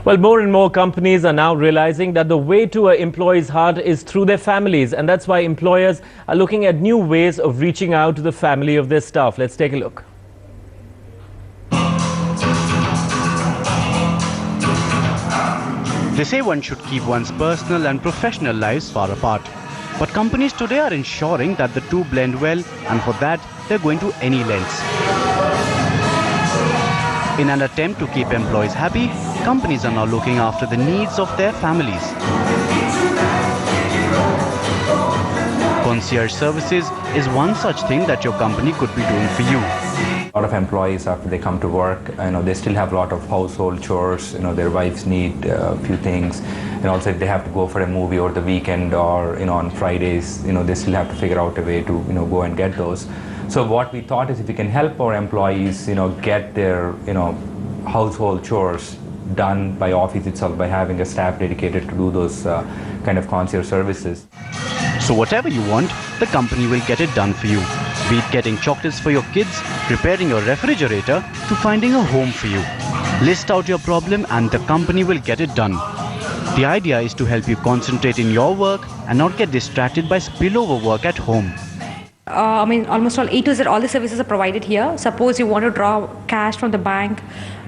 Well, more and more companies are now realizing that the way to an employee's heart is through their families, and that's why employers are looking at new ways of reaching out to the family of their staff. Let's take a look. They say one should keep one's personal and professional lives far apart. But companies today are ensuring that the two blend well, and for that, they're going to any lengths. In an attempt to keep employees happy, companies are now looking after the needs of their families. Concierge services is one such thing that your company could be doing for you. A lot of employees, after they come to work, they still have a lot of household chores. Their wives need a few things, and also if they have to go for a movie over the weekend or on Fridays, they still have to figure out a way to go and get those. So what we thought is if we can help our employees, get their household chores done by office itself by having a staff dedicated to do those kind of concierge services. So whatever you want, the company will get it done for you. Be it getting chocolates for your kids, repairing your refrigerator, to finding a home for you. List out your problem and the company will get it done. The idea is to help you concentrate in your work and not get distracted by spillover work at home. Almost all A to Z, all the services are provided here. Suppose you want to draw cash from the bank,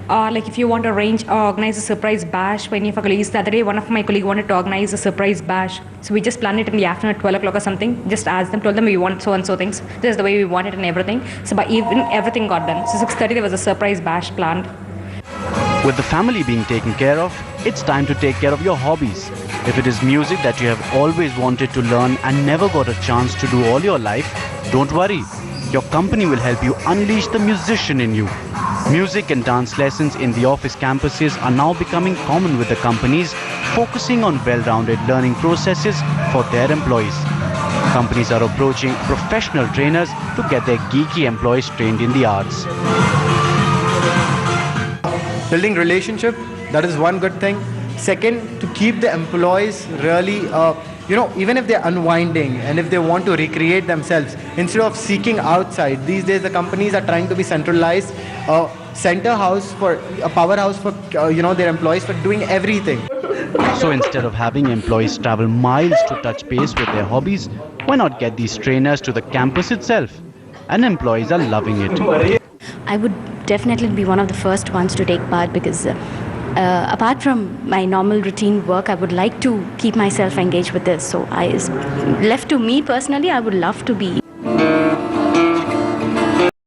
like if you want to organize a surprise bash for any of our colleagues. The other day, one of my colleagues wanted to organize a surprise bash. So we just planned it in the afternoon at 12 o'clock or something. Just asked them, told them we want so and so things. This is the way we want it and everything. So by even everything got done. So 6:30 there was a surprise bash planned. With the family being taken care of, it's time to take care of your hobbies. If it is music that you have always wanted to learn and never got a chance to do all your life, don't worry. Your company will help you unleash the musician in you. Music and dance lessons in the office campuses are now becoming common with the companies, focusing on well-rounded learning processes for their employees. Companies are approaching professional trainers to get their geeky employees trained in the arts. Building relationship, that is one good thing. Second, to keep the employees really, even if they're unwinding and if they want to recreate themselves, instead of seeking outside, these days the companies are trying to be centralized, a powerhouse for their employees for doing everything. So instead of having employees travel miles to touch base with their hobbies, why not get these trainers to the campus itself? And employees are loving it. I would definitely be one of the first ones to take part because apart from my normal routine work, I would like to keep myself engaged with this. So left to me personally, I would love to be